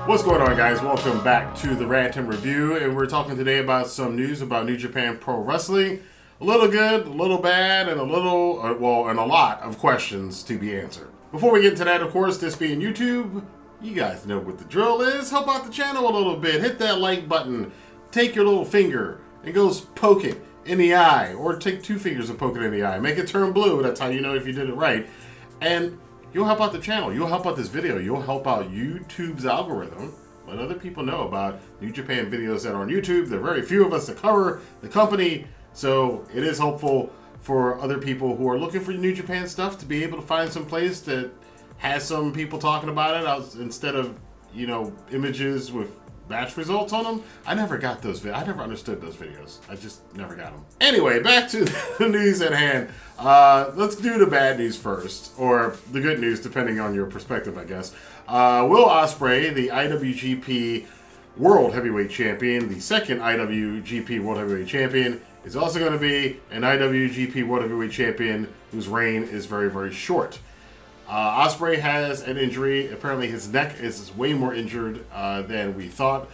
What's going on, guys? Welcome back to the Rantin Review, and we're talking today about some news about New Japan Pro Wrestling. A little good, a little bad, and a lot of questions to be answered. Before we get into that, of course, this being YouTube, you guys know what the drill is. Help out the channel a little bit. Hit that like button. Take your little finger and go poke it in the eye, or take two fingers and poke it in the eye. Make it turn blue. That's how you know if you did it right. And you'll help out the channel. You'll help out this video. You'll help out YouTube's algorithm. Let other people know about New Japan videos that are on YouTube. There are very few of us that cover the company, so it is helpful for other people who are looking for New Japan stuff to be able to find some place that has some people talking about it instead of, images with batch results on them. I never got those videos. I never understood those videos. I just never got them. Anyway, back to the news at hand. Let's do the bad news first, or the good news, depending on your perspective, I guess. Will Ospreay, the IWGP World Heavyweight Champion, the second IWGP World Heavyweight Champion, is also going to be an IWGP World Heavyweight Champion whose reign is very, very short. Ospreay has an injury. Apparently his neck is way more injured than we thought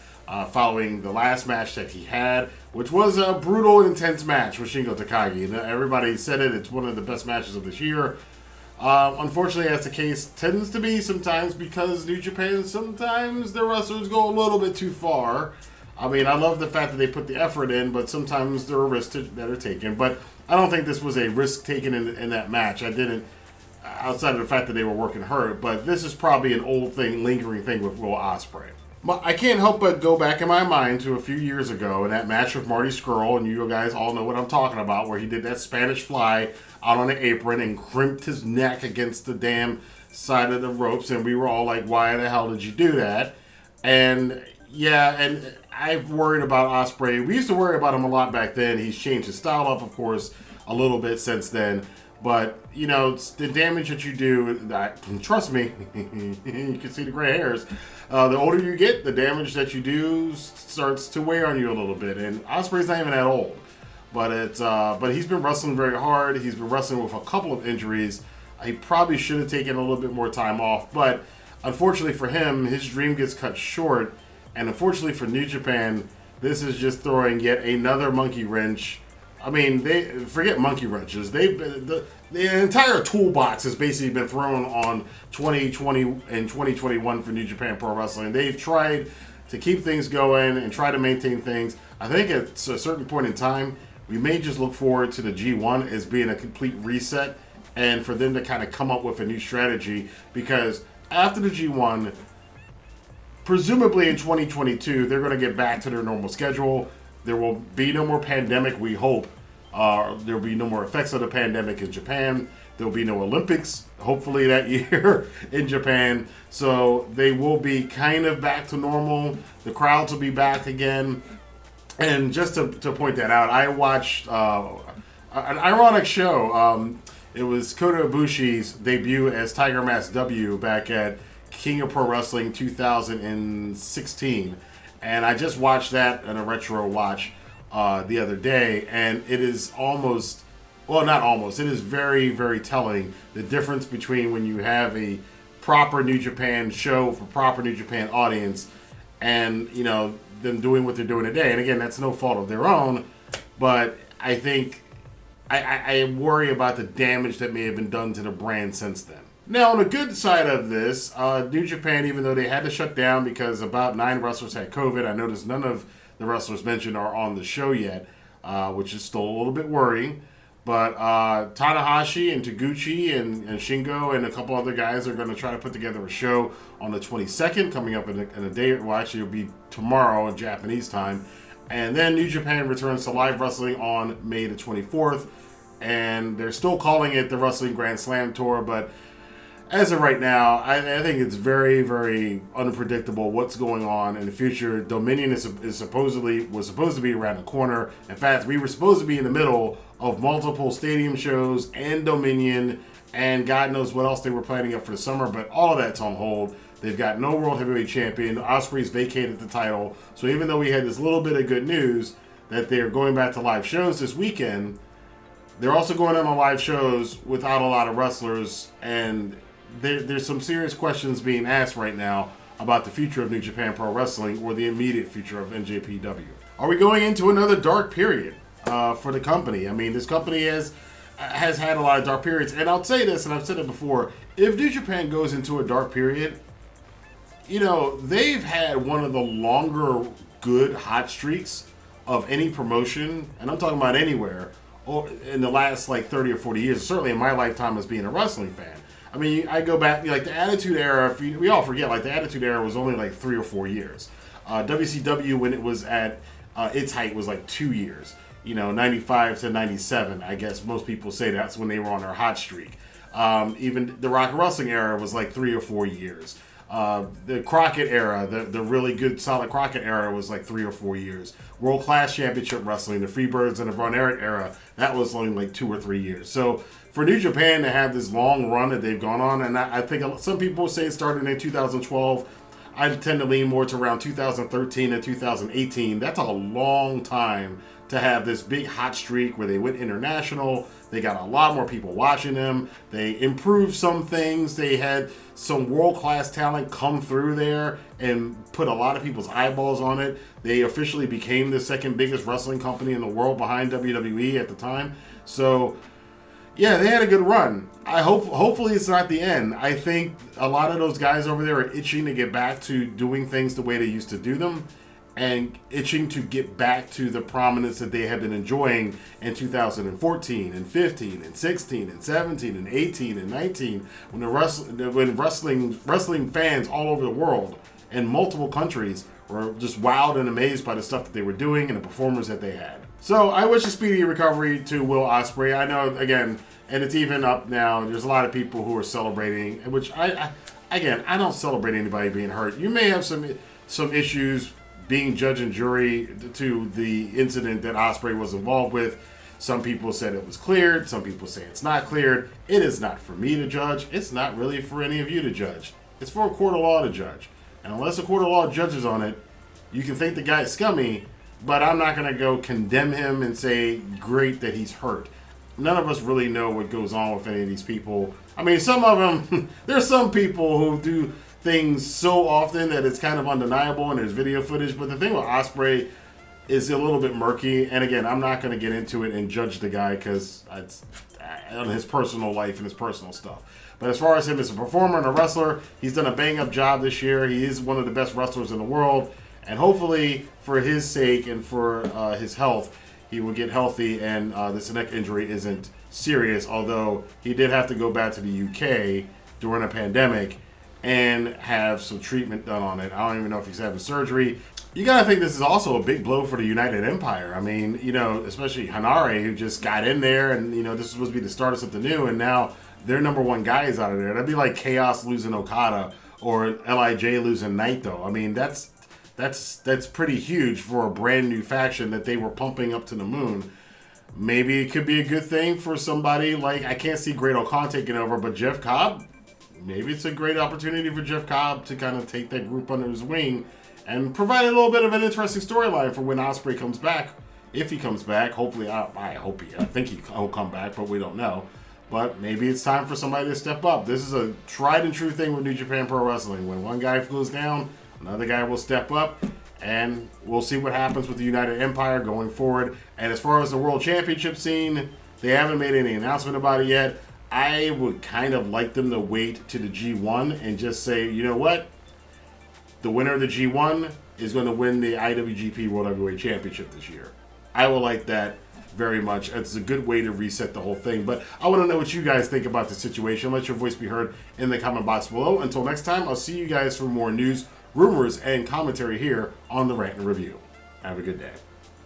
following the last match that he had, which was a brutal, intense match with Shingo Takagi. And everybody said it. It's one of the best matches of this year. Unfortunately, as the case tends to be sometimes, because New Japan, sometimes the wrestlers go a little bit too far. I mean, I love the fact that they put the effort in, but sometimes there are risks that are taken. But I don't think this was a risk taken in that match. I didn't. Outside of the fact that they were working hurt, but this is probably an old thing, lingering thing with Will Ospreay. But I can't help but go back in my mind to a few years ago in that match with Marty Scurll, and you guys all know what I'm talking about, where he did that Spanish fly out on the apron and crimped his neck against the damn side of the ropes, and we were all like, why the hell did you do that? And yeah, and I've worried about Ospreay. We used to worry about him a lot back then. He's changed his style up, of course, a little bit since then. But, the damage that you do, trust me, you can see the gray hairs. The older you get, the damage that you do starts to wear on you a little bit. And Ospreay's not even that old. But he's been wrestling very hard. He's been wrestling with a couple of injuries. He probably should have taken a little bit more time off. But unfortunately for him, his dream gets cut short. And unfortunately for New Japan, this is just throwing yet another monkey wrench. I mean, they forget monkey wrenches. The entire toolbox has basically been thrown on 2020 and 2021 for New Japan Pro Wrestling. They've tried to keep things going and try to maintain things. I think at a certain point in time, we may just look forward to the G1 as being a complete reset, and for them to kind of come up with a new strategy, because after the G1, presumably in 2022, they're going to get back to their normal schedule. There will be no more pandemic, we hope. There will be no more effects of the pandemic in Japan. There will be no Olympics, hopefully, that year in Japan. So they will be kind of back to normal. The crowds will be back again. And just to point that out, I watched an ironic show. It was Kota Ibushi's debut as Tiger Mask W back at King of Pro Wrestling 2016. And I just watched that in a retro watch the other day, and it is it is very, very telling, the difference between when you have a proper New Japan show for proper New Japan audience and, them doing what they're doing today. And again, that's no fault of their own, but I think I worry about the damage that may have been done to the brand since then. Now, on the good side of this, New Japan, even though they had to shut down because about 9 wrestlers had COVID, I noticed none of the wrestlers mentioned are on the show yet, which is still a little bit worrying. But Tanahashi and Taguchi and Shingo and a couple other guys are going to try to put together a show on the 22nd, coming up in a day. Well, actually, it'll be tomorrow in Japanese time. And then New Japan returns to live wrestling on May the 24th. And they're still calling it the Wrestling Grand Slam Tour, but as of right now, I think it's very, very unpredictable what's going on in the future. Dominion was supposed to be around the corner. In fact, we were supposed to be in the middle of multiple stadium shows and Dominion, and God knows what else they were planning up for the summer, but all of that's on hold. They've got no World Heavyweight Champion. Ospreay's vacated the title. So even though we had this little bit of good news that they're going back to live shows this weekend, they're also going on live shows without a lot of wrestlers, and there's some serious questions being asked right now about the future of New Japan Pro Wrestling or the immediate future of NJPW. Are we going into another dark period for the company? I mean, this company has had a lot of dark periods, and I'll say this, and I've said it before, if New Japan goes into a dark period, you know, they've had one of the longer good hot streaks of any promotion, and I'm talking about anywhere, or in the last like 30 or 40 years, certainly in my lifetime as being a wrestling fan. I mean, I go back, like the Attitude Era, we all forget, like the Attitude Era was only like 3 or 4 years. WCW, when it was at its height, was like 2 years. You know, 95 to 97, I guess most people say that's when they were on their hot streak. Even the Rock and Wrestling era was like 3 or 4 years. The Crockett era, the really good, solid Crockett era was like 3 or 4 years. World Class Championship Wrestling, the Freebirds and the Von Erich era, that was only like 2 or 3 years. So for New Japan to have this long run that they've gone on, and I think some people say it started in 2012, I tend to lean more to around 2013 and 2018. That's a long time to have this big hot streak where they went international. They got a lot more people watching them. They improved some things. They had some world-class talent come through there and put a lot of people's eyeballs on it. They officially became the second biggest wrestling company in the world behind WWE at the time. So, yeah, they had a good run. Hopefully it's not the end. I think a lot of those guys over there are itching to get back to doing things the way they used to do them, and itching to get back to the prominence that they have been enjoying in 2014 and 15 and 16 and 17 and 18 and 19 when wrestling fans all over the world in multiple countries were just wowed and amazed by the stuff that they were doing and the performers that they had. So I wish a speedy recovery to Will Ospreay. I know, again, and it's even up now, there's a lot of people who are celebrating, which I don't celebrate anybody being hurt. You may have some issues being judge and jury to the incident that Ospreay was involved with. Some people said it was cleared. Some people say it's not cleared. It is not for me to judge. It's not really for any of you to judge. It's for a court of law to judge. And unless a court of law judges on it, you can think the guy's scummy, but I'm not going to go condemn him and say, great that he's hurt. None of us really know what goes on with any of these people. I mean, some of them, there's some people who do things so often that it's kind of undeniable and there's video footage, but the thing with Ospreay is a little bit murky, and again, I'm not going to get into it and judge the guy because it's on his personal life and his personal stuff. But as far as him as a performer and a wrestler, he's done a bang-up job this year. He is one of the best wrestlers in the world, and hopefully for his sake and for his health, he will get healthy and this neck injury isn't serious, although he did have to go back to the UK during a pandemic and have some treatment done on it. I don't even know if he's having surgery. You gotta think this is also a big blow for the United Empire. I mean, you know, especially Hanare, who just got in there, and you know, this was supposed to be the start of something new, and now their number one guy is out of there. That'd be like Chaos losing Okada or LIJ losing Naito. I mean, that's pretty huge for a brand new faction that they were pumping up to the moon. Maybe it could be a good thing for somebody like, I can't see Great O'Khan taking over, but Jeff Cobb. Maybe it's a great opportunity for Jeff Cobb to kind of take that group under his wing and provide a little bit of an interesting storyline for when Ospreay comes back. If he comes back, hopefully, I think he'll come back, but we don't know. But maybe it's time for somebody to step up. This is a tried and true thing with New Japan Pro Wrestling. When one guy goes down, another guy will step up, and we'll see what happens with the United Empire going forward. And as far as the World Championship scene, they haven't made any announcement about it yet. I would kind of like them to wait to the G1 and just say, you know what? The winner of the G1 is going to win the IWGP World Heavyweight Championship this year. I would like that very much. It's a good way to reset the whole thing. But I want to know what you guys think about the situation. Let your voice be heard in the comment box below. Until next time, I'll see you guys for more news, rumors, and commentary here on the Rantin Review. Have a good day.